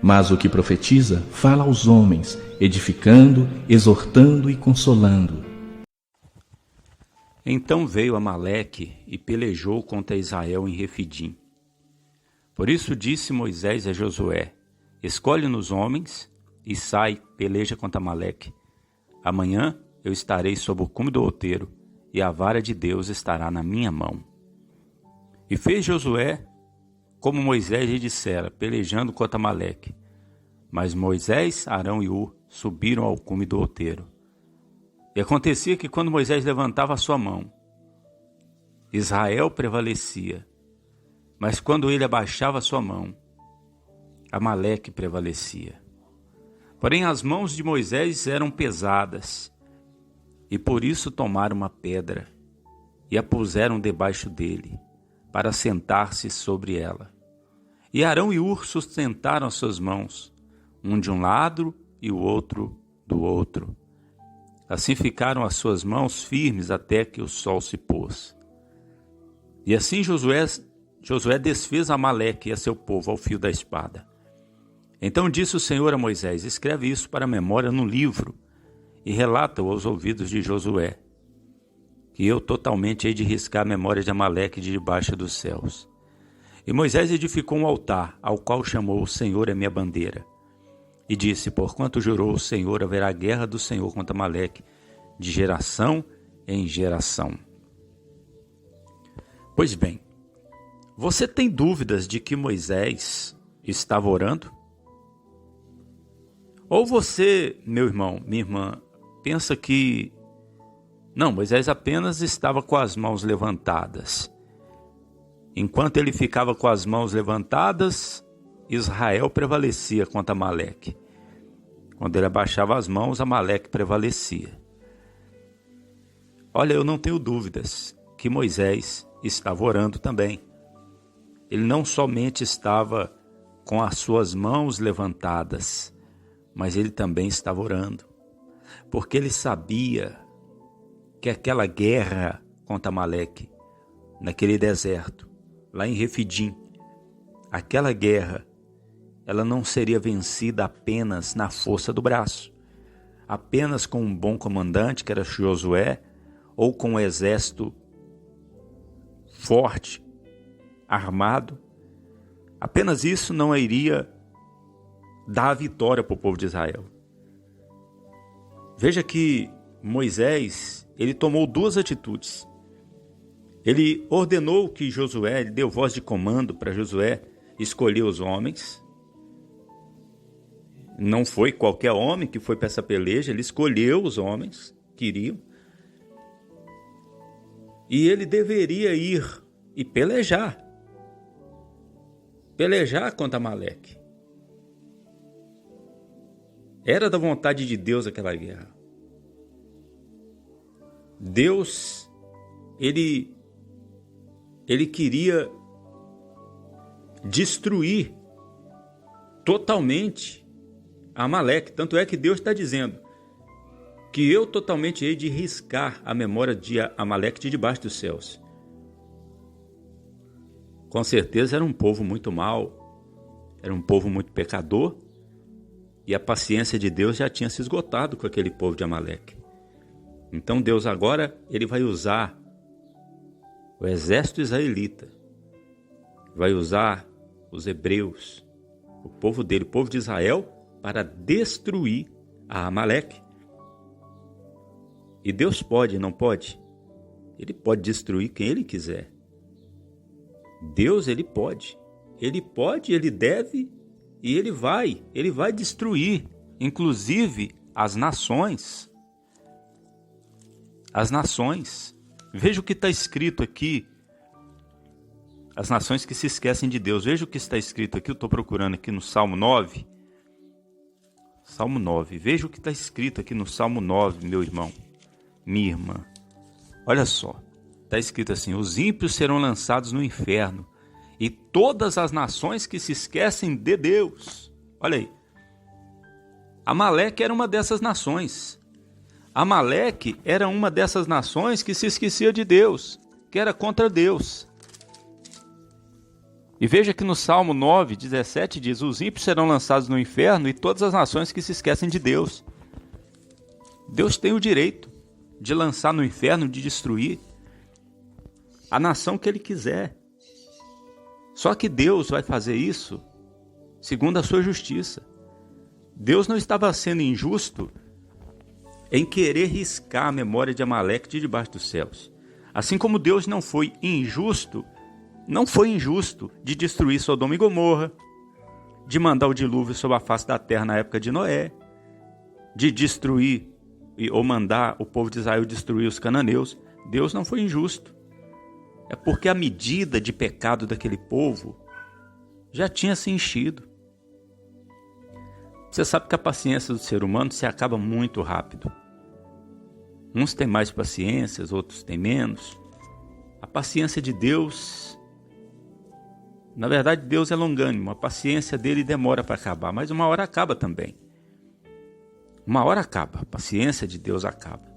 Mas o que profetiza fala aos homens, edificando, exortando e consolando. Então veio Amaleque e pelejou contra Israel em Refidim. Por isso disse Moisés a Josué: escolhe-nos homens e sai, peleja contra Amaleque. Amanhã eu estarei sob o cume do outeiro, e a vara de Deus estará na minha mão. E fez Josué como Moisés lhe dissera, pelejando contra Amaleque. Mas Moisés, Arão e Hur subiram ao cume do outeiro. E acontecia que quando Moisés levantava a sua mão, Israel prevalecia. Mas quando ele abaixava a sua mão, Amaleque prevalecia. Porém as mãos de Moisés eram pesadas, e por isso tomaram uma pedra e a puseram debaixo dele, para sentar-se sobre ela. E Arão e Hur sustentaram as suas mãos, um de um lado e o outro do outro. Assim ficaram as suas mãos firmes até que o sol se pôs. E assim Josué desfez Amaleque e a seu povo ao fio da espada. Então disse o Senhor a Moisés: escreve isso para a memória no livro e relata-o aos ouvidos de Josué, que eu totalmente hei de riscar a memória de Amaleque de debaixo dos céus. E Moisés edificou um altar, ao qual chamou: o Senhor é minha bandeira. E disse: porquanto jurou o Senhor, haverá guerra do Senhor contra Amaleque, de geração em geração. Pois bem, você tem dúvidas de que Moisés estava orando? Ou você, meu irmão, minha irmã, pensa que não, Moisés apenas estava com as mãos levantadas. Enquanto ele ficava com as mãos levantadas, Israel prevalecia contra Amaleque. Quando ele abaixava as mãos, Amaleque prevalecia. Olha, eu não tenho dúvidas que Moisés estava orando também. Ele não somente estava com as suas mãos levantadas, mas ele também estava orando, porque ele sabia que aquela guerra contra Amaleque, naquele deserto, lá em Refidim, aquela guerra, ela não seria vencida apenas na força do braço, apenas com um bom comandante, que era Josué, ou com um exército forte, armado. Apenas isso não iria dar a vitória para o povo de Israel. Veja que Moisés, ele tomou duas atitudes. Ele ordenou que Josué, ele deu voz de comando para Josué escolher os homens. Não foi qualquer homem que foi para essa peleja, ele escolheu os homens que iriam. E ele deveria ir e pelejar contra Amaleque. Era da vontade de Deus aquela guerra. Deus, ele queria destruir totalmente Amaleque. Tanto é que Deus está dizendo que eu totalmente hei de riscar a memória de Amaleque de debaixo dos céus. Com certeza era um povo muito mau, era um povo muito pecador, e a paciência de Deus já tinha se esgotado com aquele povo de Amaleque. Então Deus agora, ele vai usar o exército israelita, vai usar os hebreus, o povo dele, o povo de Israel, para destruir a Amaleque. E Deus pode, não pode? Ele pode destruir quem ele quiser. Deus, ele pode, ele deve e ele vai destruir, inclusive as nações. As nações. Veja o que está escrito aqui. As nações que se esquecem de Deus. Veja o que está escrito aqui. Eu estou procurando aqui no Salmo 9. Salmo 9. Veja o que está escrito aqui no Salmo 9, meu irmão, minha irmã. Olha só. Está escrito assim: os ímpios serão lançados no inferno, e todas as nações que se esquecem de Deus. Olha aí. Amaleque era uma dessas nações. Amaleque era uma dessas nações que se esquecia de Deus, que era contra Deus. E veja que no Salmo 9, 17 diz: os ímpios serão lançados no inferno e todas as nações que se esquecem de Deus. Deus tem o direito de lançar no inferno, de destruir a nação que Ele quiser. Só que Deus vai fazer isso segundo a sua justiça. Deus não estava sendo injusto em querer riscar a memória de Amaleque de debaixo dos céus. Assim como Deus não foi injusto de destruir Sodoma e Gomorra, de mandar o dilúvio sobre a face da terra na época de Noé, de destruir ou mandar o povo de Israel destruir os cananeus. Deus não foi injusto. É porque a medida de pecado daquele povo já tinha se enchido. Você sabe que a paciência do ser humano se acaba muito rápido. Uns têm mais paciência, outros têm menos. A paciência de Deus, na verdade, Deus é longânimo. A paciência dele demora para acabar, mas uma hora acaba também. Uma hora acaba, a paciência de Deus acaba.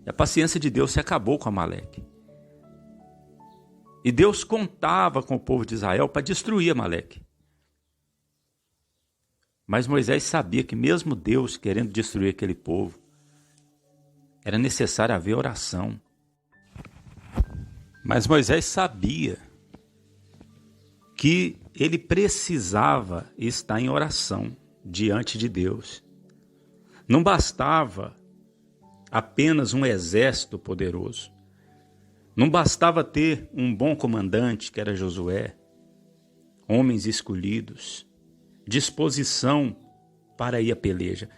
E a paciência de Deus se acabou com Amaleque. E Deus contava com o povo de Israel para destruir Amaleque. Mas Moisés sabia que mesmo Deus querendo destruir aquele povo, era necessário haver oração. Mas Moisés sabia que ele precisava estar em oração diante de Deus. Não bastava apenas um exército poderoso. Não bastava ter um bom comandante, que era Josué, homens escolhidos, disposição para ir à peleja.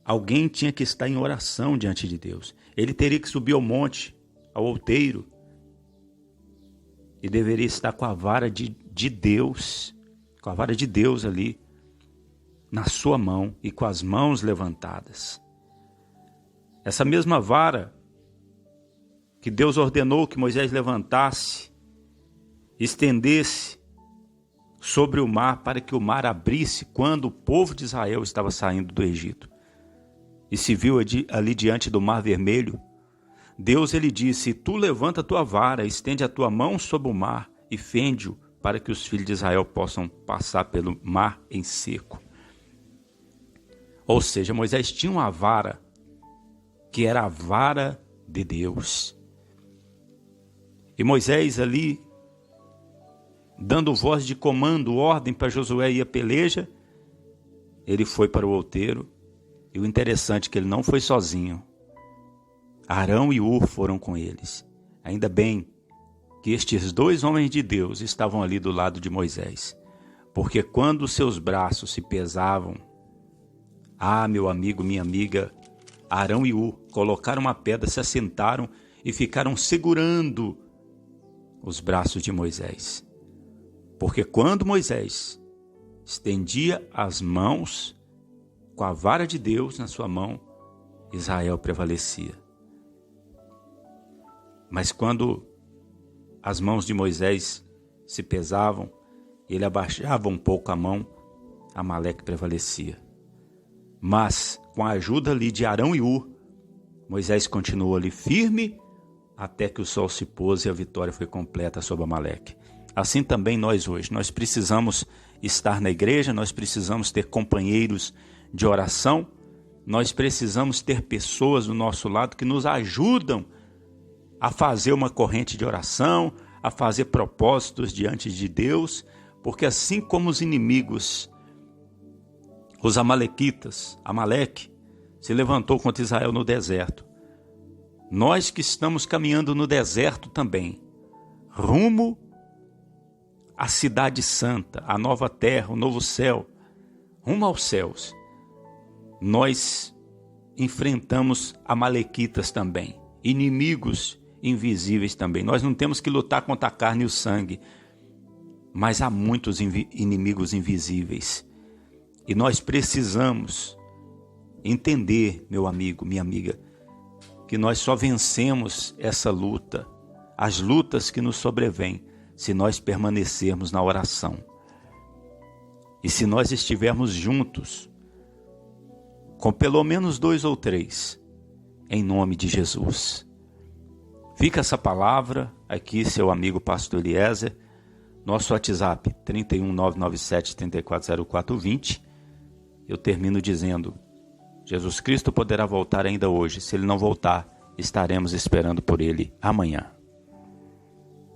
Alguém tinha que estar em oração diante de Deus. Ele teria que subir ao monte, ao outeiro, e deveria estar com a vara de Deus, com a vara de Deus ali, na sua mão e com as mãos levantadas. Essa mesma vara que Deus ordenou que Moisés levantasse, estendesse sobre o mar para que o mar abrisse quando o povo de Israel estava saindo do Egito. E se viu ali diante do mar vermelho, Deus ele disse: tu levanta a tua vara, estende a tua mão sobre o mar e fende-o para que os filhos de Israel possam passar pelo mar em seco. Ou seja, Moisés tinha uma vara que era a vara de Deus. E Moisés ali, dando voz de comando, ordem para Josué ir à peleja, ele foi para o outeiro. E o interessante é que ele não foi sozinho. Arão e Hur foram com eles. Ainda bem que estes dois homens de Deus estavam ali do lado de Moisés. Porque quando seus braços se pesavam, meu amigo, minha amiga, Arão e Hur colocaram uma pedra, se assentaram e ficaram segurando os braços de Moisés. Porque quando Moisés estendia as mãos com a vara de Deus na sua mão, Israel prevalecia. Mas quando as mãos de Moisés se pesavam, ele abaixava um pouco a mão, Amaleque prevalecia. Mas com a ajuda ali de Arão e Hur, Moisés continuou ali firme até que o sol se pôs e a vitória foi completa sobre Amaleque. Assim também nós hoje, nós precisamos estar na igreja, nós precisamos ter companheiros de oração, nós precisamos ter pessoas do nosso lado que nos ajudam a fazer uma corrente de oração, a fazer propósitos diante de Deus, porque assim como os inimigos, os amalequitas, Amaleque, se levantou contra Israel no deserto, nós que estamos caminhando no deserto também, rumo à cidade santa, à nova terra, o novo céu, rumo aos céus, nós enfrentamos amalequitas também, inimigos invisíveis também. Nós não temos que lutar contra a carne e o sangue, mas há muitos inimigos invisíveis. E nós precisamos entender, meu amigo, minha amiga, que nós só vencemos essa luta, as lutas que nos sobrevêm, se nós permanecermos na oração. E se nós estivermos juntos, com pelo menos 2 ou 3, em nome de Jesus. Fica essa palavra aqui, seu amigo pastor Eliezer. Nosso WhatsApp 31997340420. Eu termino dizendo: Jesus Cristo poderá voltar ainda hoje. Se Ele não voltar, estaremos esperando por Ele amanhã.